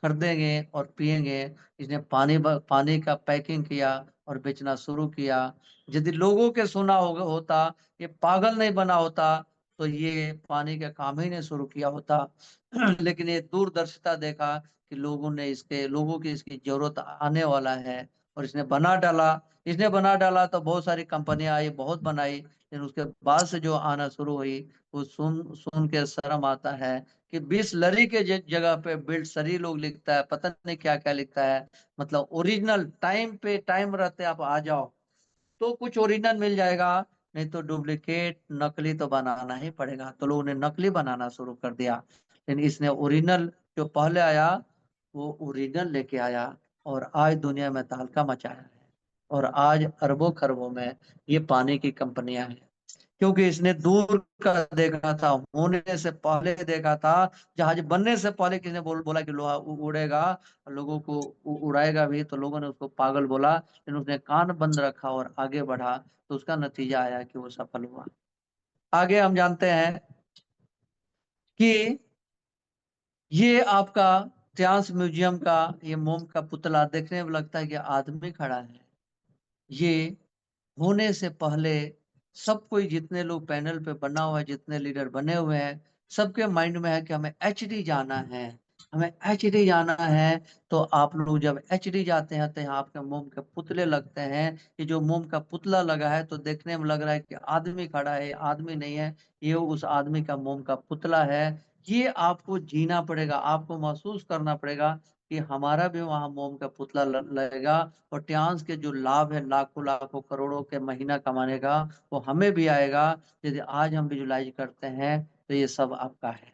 Speaker 1: खरीदेंगे और पिएंगे। इसने पानी का पैकिंग किया और बेचना शुरू किया। यदि लोगों के सुना होता, ये पागल नहीं बना होता, तो ये पानी का काम ही नहीं शुरू किया होता। लेकिन ये दूरदर्शिता देखा कि लोगों की इसकी जरूरत आने वाला है, और इसने बना डाला तो बहुत सारी कंपनियां आई, बहुत बनाई। लेकिन उसके बाद से जो आना शुरू हुई, वो सुन सुन के शर्म आता है कि बिसलरी के जगह पे बिल्डसरी लोग लिखता है, पता नहीं क्या क्या लिखता है। मतलब ओरिजिनल टाइम पे टाइम रहते आप आ जाओ तो कुछ ओरिजिनल मिल जाएगा, नहीं तो डुप्लीकेट नकली तो बनाना ही पड़ेगा। तो लोगों ने नकली बनाना शुरू कर दिया। लेकिन इसने ओरिजिनल जो पहले आया, वो ओरिजिनल लेके आया, और आज दुनिया में तहलका मचाया है। और आज अरबों खरबों में ये पानी की कंपनियां हैं, क्योंकि इसने दूर का देखा था, होने से पहले देखा था। जहाज बनने से पहले किसी ने बोला कि लोहा उड़ेगा, और लोगों को उड़ाएगा भी, तो लोगों ने उसको पागल बोला। लेकिन उसने कान बंद रखा और आगे बढ़ा, तो उसका नतीजा आया कि वो सफल हुआ। आगे हम जानते हैं कि ये आपका ट्रांस म्यूजियम का ये मोम का पुतला देखने में लगता है कि आदमी खड़ा है। ये होने से पहले सब कोई, जितने लोग पैनल पे बना हुआ है, जितने लीडर बने हुए हैं, सबके माइंड में है कि हमें एचडी जाना है, हमें एचडी जाना है। तो आप लोग जब एचडी जाते हैं तो यहाँ आपके मोम के पुतले लगते हैं। ये जो मोम का पुतला लगा है, तो देखने में लग रहा है कि आदमी खड़ा है, आदमी नहीं है, ये उस आदमी का मोम का पुतला है। ये आपको जीना पड़ेगा, आपको महसूस करना पड़ेगा कि हमारा भी वहां मोम का पुतला लगेगा। और ट्रांस के जो लाभ है, लाखों लाखों करोड़ों के महीना कमाने का, वो हमें भी आएगा। यदि आज हम विजुलाइज करते हैं तो ये सब आपका है।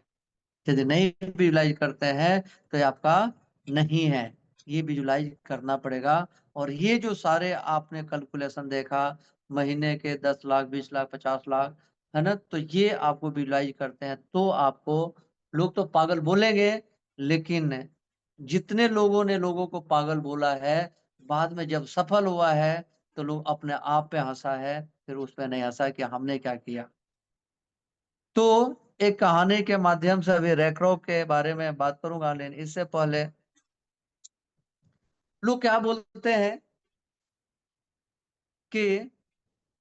Speaker 1: यदि नहीं विजुलाइज करते हैं तो ये आपका नहीं है। ये विजुलाइज करना पड़ेगा। और ये जो सारे आपने कैलकुलेशन देखा, महीने के 10 लाख, 20 लाख, 50 लाख, है ना, तो ये आपको विजुलाइज करते हैं तो आपको, लोग तो पागल बोलेंगे, लेकिन जितने लोगों ने लोगों को पागल बोला है, बाद में जब सफल हुआ है, तो लोग अपने आप पे हंसा है, फिर उस पे नहीं हंसा कि हमने क्या किया। तो एक कहानी के माध्यम से अभी रैक्रॉक के बारे में बात करूंगा, लेकिन इससे पहले लोग क्या बोलते हैं कि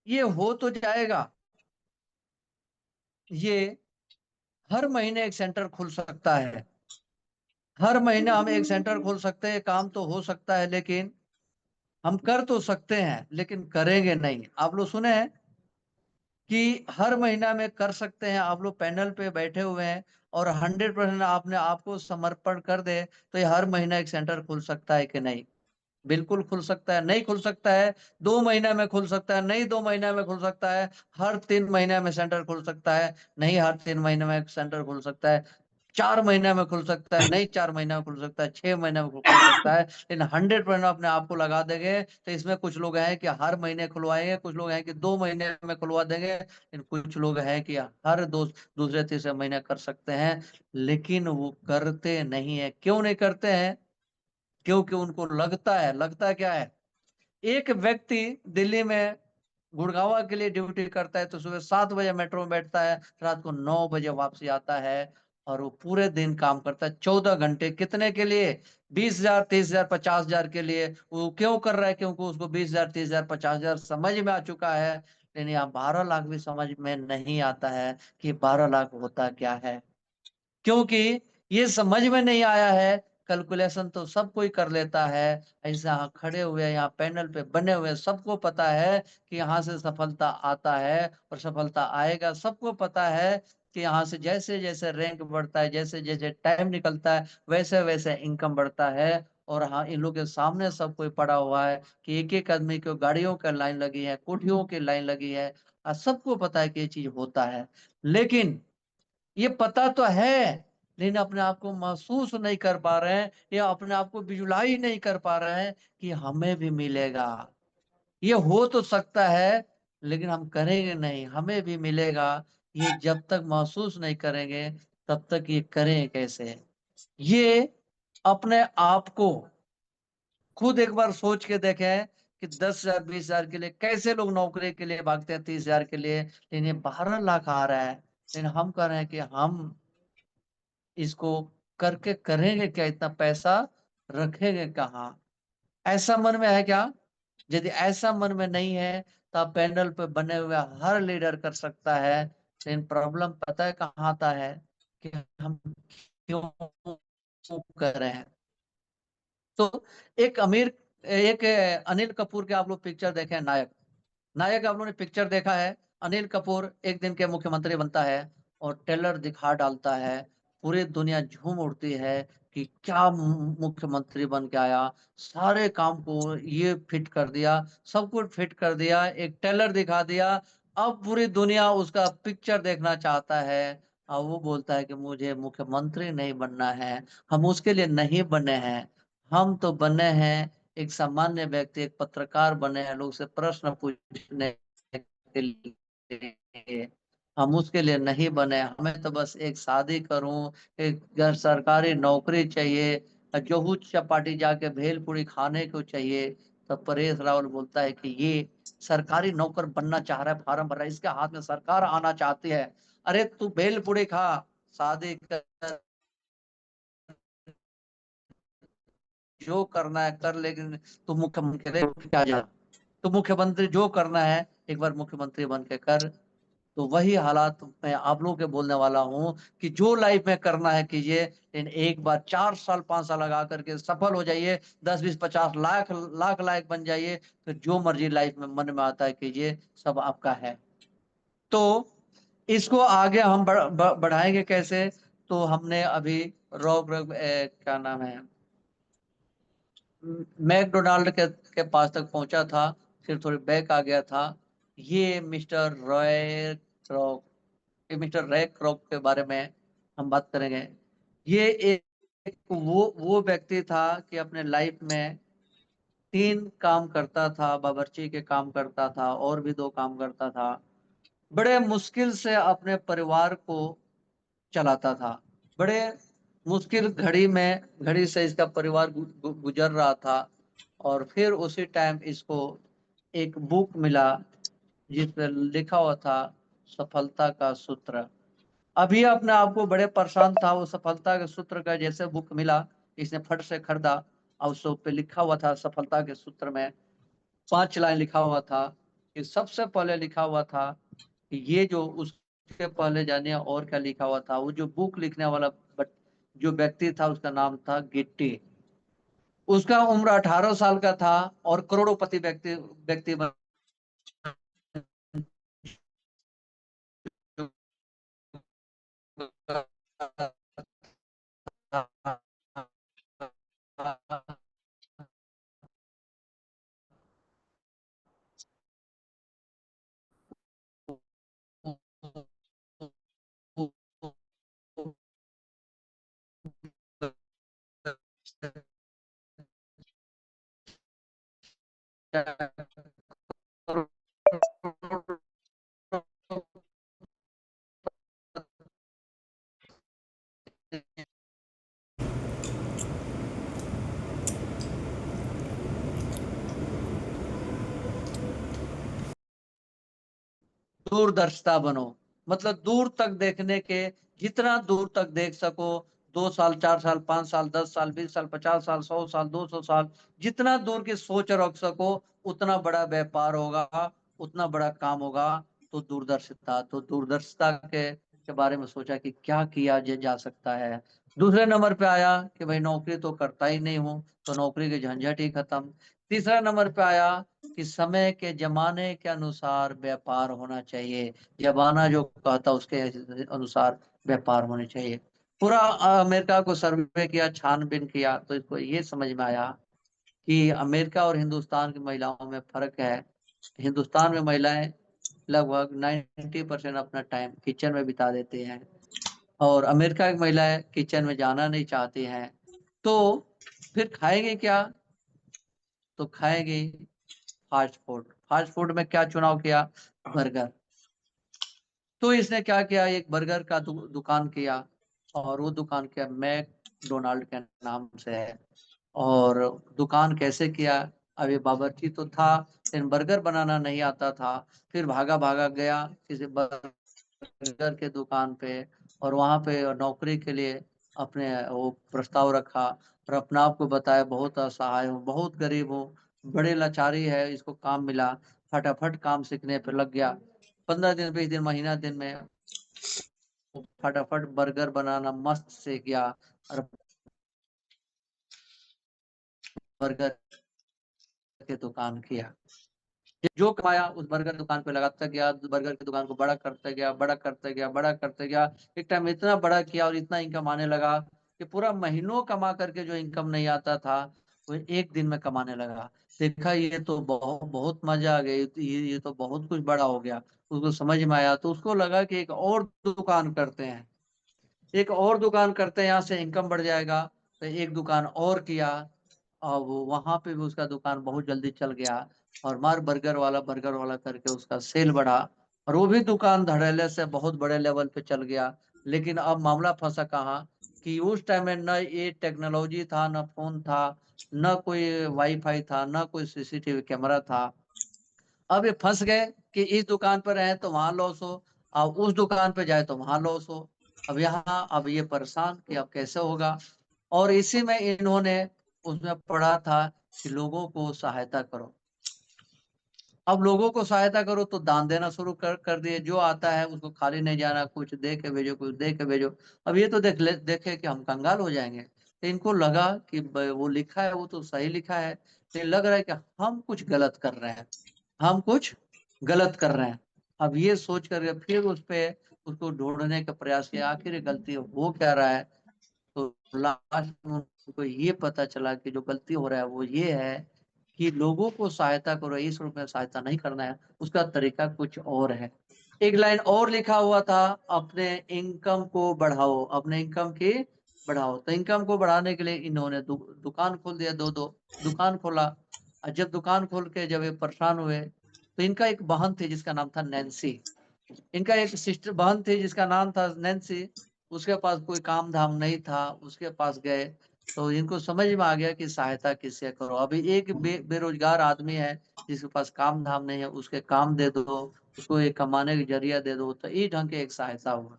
Speaker 1: ये हो तो जाएगा, ये हर महीने एक सेंटर खुल सकता है, हर महीने हम एक सेंटर खोल सकते हैं, काम तो हो सकता है, लेकिन हम कर तो सकते हैं लेकिन करेंगे नहीं। आप लोग सुने हैं कि हर महीना में कर सकते हैं, आप लोग पैनल पे बैठे हुए हैं और 100% आपने आपको समर्पण कर दे, तो ये हर महीना एक सेंटर खुल सकता है कि नहीं? बिल्कुल खुल सकता है। नहीं खुल सकता है 2 महीना में खुल सकता है, नहीं 2 महीना में खुल सकता है, हर 3 महीने में सेंटर खुल सकता है, नहीं हर 3 महीने में सेंटर खुल सकता है, 4 महीने में खुल सकता है, नहीं 4 महीने में खुल सकता है, 6 महीने में खुल सकता है। लेकिन 100% अपने आप को लगा देंगे तो इसमें कुछ लोग हैं कि हर महीने खुलवाएंगे, कुछ लोग हैं कि 2 महीने में खुलवा देंगे, लेकिन कुछ लोग हैं कि हर दूसरे तीसरे महीने कर सकते हैं। लेकिन वो करते नहीं है। क्यों नहीं करते हैं? क्योंकि उनको लगता क्या है, एक व्यक्ति दिल्ली में गुड़गांव के लिए ड्यूटी करता है, तो सुबह 7 बजे मेट्रो में बैठता है, रात को 9 बजे वापसी आता है, और वो पूरे दिन काम करता है 14 घंटे। कितने के लिए? 20,000, 30,000, 50,000 के लिए। वो क्यों कर रहा है? क्योंकि उसको 20,000, 30,000, 50,000 समझ में आ चुका है। लेकिन यहाँ 12 लाख भी समझ में नहीं आता है कि 12 लाख होता क्या है। क्योंकि ये समझ में नहीं आया है कैलकुलेशन तो सब कोई कर लेता है। ऐसे यहाँ खड़े हुए, यहाँ पैनल पे बने हुए सबको पता है कि यहाँ से सफलता आता है और सफलता आएगा। सबको पता है कि यहाँ से जैसे जैसे रैंक बढ़ता है, जैसे जैसे टाइम निकलता है, वैसे वैसे इनकम बढ़ता है। और हाँ, इन लोगों के सामने सब कोई पड़ा हुआ है कि एक एक आदमी को गाड़ियों की लाइन लगी है, कोठियों की लाइन लगी है। सबको पता है कि ये चीज होता है। लेकिन ये पता तो है, लेकिन अपने आप को महसूस नहीं कर पा रहे हैं, या अपने आप को विजुलाइज नहीं कर पा रहे हैं कि हमें भी मिलेगा। ये हो तो सकता है, लेकिन हम करेंगे नहीं, हमें भी मिलेगा। ये जब तक महसूस नहीं करेंगे, तब तक ये करें कैसे? ये अपने आप को खुद एक बार सोच के देखें कि 10,000 20,000 के लिए कैसे लोग नौकरी के लिए भागते हैं, 30,000 के लिए, लेकिन ये 12 लाख आ रहा है। लेकिन हम कह रहे हैं कि हम इसको करके करेंगे क्या, इतना पैसा रखेंगे कहाँ? ऐसा मन में है क्या? यदि ऐसा मन में नहीं है, तो आप पैनल पे बने हुए हर लीडर कर सकता है। लेकिन प्रॉब्लम पता है कहाँ आता है? कि हम क्यों कर रहे हैं। तो एक अनिल कपूर के आप लोग पिक्चर देखे हैं, नायक। नायक आप लोगों ने पिक्चर देखा है। अनिल कपूर एक दिन के मुख्यमंत्री बनता है और टेलर दिखा डालता है। पूरी दुनिया झूम उठती है कि क्या मुख्यमंत्री बन के आया, सारे काम को ये फिट कर दिया, सब कुछ फिट कर दिया, एक टेलर दिखा दिया। अब पूरी दुनिया उसका पिक्चर देखना चाहता है। और वो बोलता है कि मुझे मुख्यमंत्री नहीं बनना है। हम उसके लिए नहीं बने हैं, हम तो बने हैं एक सामान्य व्यक्ति, एक पत्रकार बने हैं लोग से प्रश्न पूछने के लिए। हम उसके लिए नहीं बने, हमें तो बस एक शादी करूं, एक घर सरकारी नौकरी चाहिए, जोहू चपाटी जाके भेलपूरी खाने को चाहिए। तब परेश रावल बोलता है कि ये सरकारी नौकर बनना चाह रहा है, फार्म भर रहा है, इसके हाथ में सरकार आना चाहती है। अरे तू भेलपूरी खा, शादी कर, जो करना है कर, लेकिन तू मुख्यमंत्री क्या जा, तो मुख्यमंत्री जो करना है एक बार मुख्यमंत्री बन के कर। तो वही हालात मैं आप लोगों के बोलने वाला हूँ कि जो लाइफ में करना है कीजिए, लेकिन एक बार 4 साल 5 साल लगा करके सफल हो जाइए, 10 20 50 लाख लाख लाख बन जाइए, तो जो मर्जी लाइफ में मन में आता है कीजिए, सब आपका है। तो इसको आगे हम बढ़ाएंगे कैसे? तो हमने अभी क्या नाम है, मैकडोनाल्ड के पास तक पहुंचा था, फिर थोड़ी बैक आ गया था। ये क्रॉक मिस्टर रे क्रॉक के बारे में हम बात करेंगे। ये एक वो व्यक्ति था कि अपने लाइफ में 3 काम करता था, बावर्ची के काम करता था और भी 2 काम करता था। बड़े मुश्किल से अपने परिवार को चलाता था। बड़े मुश्किल घड़ी से इसका परिवार गुजर रहा था। और फिर उसी टाइम इसको एक बुक मिला जिस पर लिखा हुआ था सफलता का सूत्र। अभी अपने आप को बड़े परेशान था, वो सफलता के सूत्र का जैसे बुक मिला, इसने फट से खरीदा। और उस पे लिखा हुआ था सफलता के सूत्र में 5 लाइन लिखा हुआ था। कि सबसे पहले लिखा हुआ था कि ये जो उसके पहले जानिए और क्या लिखा हुआ था। वो जो बुक लिखने वाला जो व्यक्ति था उसका नाम था गिट्टी। उसका उम्र 18 साल का था और करोड़ोंपति व्यक्ति व्यक्ति बन दूरदर्शिता बनो, मतलब दूर तक देखने के, जितना दूर तक देख सको, 2 साल 4 साल 5 साल 10 साल 20 साल 50 साल 100 साल 200 साल, जितना दूर की सोच रख सको, उतना बड़ा व्यापार होगा, उतना बड़ा काम होगा। तो दूरदर्शिता के के बारे में सोचा कि क्या किया जा सकता है। दूसरे नंबर पे आया कि भाई नौकरी तो करता ही नहीं हूँ, तो नौकरी के झंझट ही खत्म। तीसरा नंबर पे आया कि समय के जमाने के अनुसार व्यापार होना चाहिए, जमाना जो कहता उसके अनुसार व्यापार होने चाहिए। पूरा अमेरिका को सर्वे किया, छानबीन किया, तो इसको ये समझ में आया कि अमेरिका और हिंदुस्तान की महिलाओं में फर्क है। हिंदुस्तान में महिलाएं लगभग 90% अपना टाइम किचन में बिता देते हैं, और अमेरिका की महिलाएं किचन में जाना नहीं चाहती हैं। तो फिर खाएंगे क्या? तो खाएंगे फास्ट फूड। फास्ट फूड में क्या चुनाव किया? बर्गर। तो इसने क्या किया, एक बर्गर का दुकान किया, और वो दुकान क्या मैकडोनाल्ड के नाम से है। और दुकान कैसे किया? अभी बावर्ची तो था, लेकिन बर्गर बनाना नहीं आता था। फिर भागा भागा गया किसी बर्गर के दुकान पे, और वहां पे नौकरी के लिए अपने वो प्रस्ताव रखा, और अपने आप को बताया बहुत असहाय हूँ, बहुत गरीब हूँ, बड़े लाचारी है। इसको काम मिला, फटाफट काम सीखने पे लग गया। 15 दिन, 20 दिन, महीना दिन में वो फटाफट बर्गर बनाना मस्त सीख गया, और बर्गर की दुकान किया। जो कमाया उस बर्गर दुकान पे लगाता गया, बर्गर की दुकान को बड़ा करते गया, बड़ा करते गया, बड़ा करते गया। एक टाइम इतना बड़ा किया और इतना इनकम आने लगा कि पूरा महीनों कमा करके जो इनकम नहीं आता था, वो एक दिन में कमाने लगा। देखा ये तो बहुत बहुत मजा आ गई, ये तो बहुत कुछ बड़ा हो गया। उसको समझ में आया, तो उसको लगा कि एक और दुकान करते हैं, एक और दुकान करते हैं, यहाँ से इनकम बढ़ जाएगा। तो एक दुकान और किया, और वो वहां पे भी उसका दुकान बहुत जल्दी चल गया, और मार बर्गर वाला करके उसका सेल बढ़ा, और वो भी दुकान धड़ल्ले से बहुत बड़े लेवल पे चल गया। लेकिन अब मामला फंसा कहाँ, कि उस टाइम में न ये टेक्नोलॉजी था, न फोन था, न कोई वाईफाई था, न कोई सीसीटीवी कैमरा था। अब ये फंस गए कि इस दुकान पर रहे तो वहां लॉस हो, और उस दुकान पे जाए तो वहां लॉस हो। अब यहाँ अब ये परेशान कि अब कैसे होगा। और इसी में इन्होंने उसमें पढ़ा था कि लोगों को सहायता करो। अब लोगों को सहायता करो तो दान देना शुरू कर दिए, जो आता है उसको खाली नहीं जाना, कुछ दे के भेजो, कुछ दे के भेजो। अब ये तो देखे कि हम कंगाल हो जाएंगे, तो इनको लगा कि वो लिखा है वो तो सही लिखा है, तो लग रहा है कि हम कुछ गलत कर रहे हैं, हम कुछ गलत कर रहे हैं। अब ये सोच कर फिर उस पे उसको ढूंढने का प्रयास किया, आखिर ये गलती हो क्या रहा है। तो लास्ट में उनको ये पता चला कि जो गलती हो रहा है वो ये है कि लोगों को सहायता करो, इस रूप में सहायता नहीं करना है, उसका तरीका कुछ और है। एक लाइन और लिखा हुआ था, अपने इनकम को बढ़ाओ, अपने इनकम की बढ़ाओ। तो इनकम को बढ़ाने के लिए इन्होंने दुकान खोल दिया, दो दो दुकान खोला। और जब दुकान खोल के जब ये परेशान हुए, तो इनका एक बहन थी जिसका नाम था नैन्सी। इनका एक सिस्टर बहन थी जिसका नाम था नैन्सी। उसके पास कोई काम धाम नहीं था, उसके पास गए, तो इनको समझ में आ गया कि सहायता किससे करो। अभी एक बेरोजगार आदमी है जिसके पास काम धाम नहीं है, उसके काम दे दो, उसको एक कमाने का जरिया दे दो, तो इस ढंग के एक सहायता हुआ।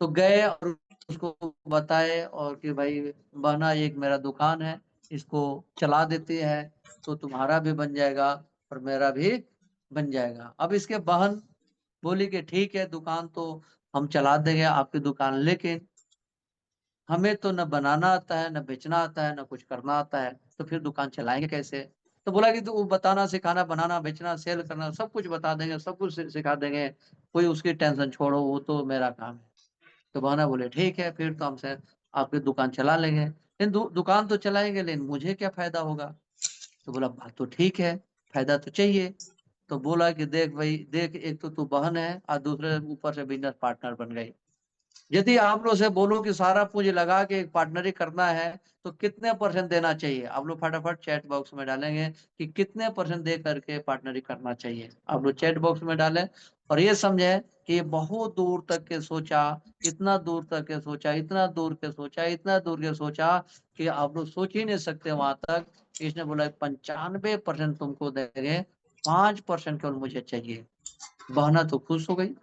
Speaker 1: तो गए और उसको बताए, और कि भाई बहना एक मेरा दुकान है, इसको चला देती है तो तुम्हारा भी बन जाएगा और मेरा भी बन जाएगा। अब इसके बहन बोली कि ठीक है, दुकान तो हम चला देंगे आपकी दुकान, लेकिन हमें तो न बनाना आता है, न बेचना आता है, न कुछ करना आता है, तो फिर दुकान चलाएंगे कैसे? तो बोला कि तो बताना सिखाना, बनाना बेचना सेल करना सब कुछ बता देंगे, सब कुछ सिखा देंगे, कोई उसकी टेंशन छोड़ो, वो तो मेरा काम है। तो बहाना बोले ठीक है, फिर तो हमसे आपकी दुकान चला लेंगे, लेकिन दुकान तो चलाएंगे, लेकिन मुझे क्या फायदा होगा? तो बोला बात तो ठीक है, फायदा तो चाहिए। तो बोला कि देख भाई देख, एक तो तू बहन है और दूसरे ऊपर से बिजनेस पार्टनर बन गई। यदि आप लोग से बोलो कि सारा पूंजी लगा के एक पार्टनरी करना है, तो कितने परसेंट देना चाहिए? आप लोग फटाफट चैट बॉक्स में डालेंगे कि कितने परसेंट दे करके पार्टनरी करना चाहिए। आप लोग चैट बॉक्स में डालें, और ये समझे कि ये बहुत दूर तक के सोचा, इतना दूर तक के सोचा, इतना दूर के सोचा, इतना दूर के सोचा, कि आप लोग सोच ही नहीं सकते वहां तक। इसने बोला 95% तुमको देंगे, 5% केवल मुझे चाहिए। बहना तो खुश हो गई,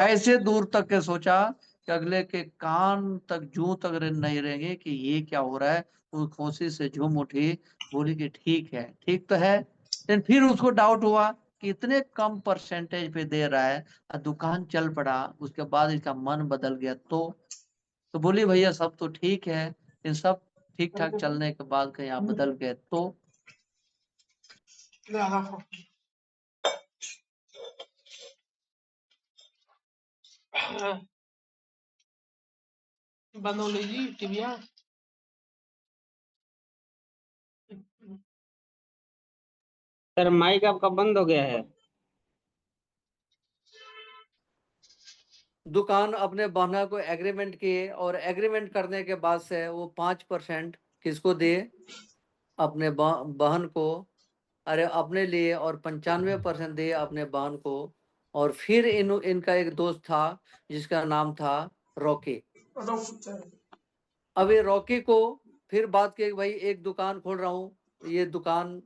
Speaker 1: ऐसे दूर तक के सोचा कि अगले के कान तक जूं तक नहीं रहेंगे कि ये क्या हो रहा है। वो खुशी से झूम उठी, बोली कि ठीक है, ठीक तो है, लेकिन फिर उसको डाउट हुआ कितने कम परसेंटेज पे दे रहा है और दुकान चल पड़ा, उसके बाद इसका मन बदल गया तो बोली भैया सब तो ठीक है, इन सब ठीक ठाक चलने के बाद कहीं आप बदल गए तो?
Speaker 2: बनोली जी टिबिया
Speaker 3: सर माइक आपका बंद हो गया है।
Speaker 1: दुकान अपने बहना को एग्रीमेंट किए और एग्रीमेंट करने के बाद से वो 5% किसको दिए? अपने बहन को, अरे अपने लिए, और 95% दिए अपने बहन को। और फिर इनका एक दोस्त था जिसका नाम था रॉकी। अब ये रॉकी को फिर बात की भाई एक दुकान खोल रहा हूँ, ये दुकान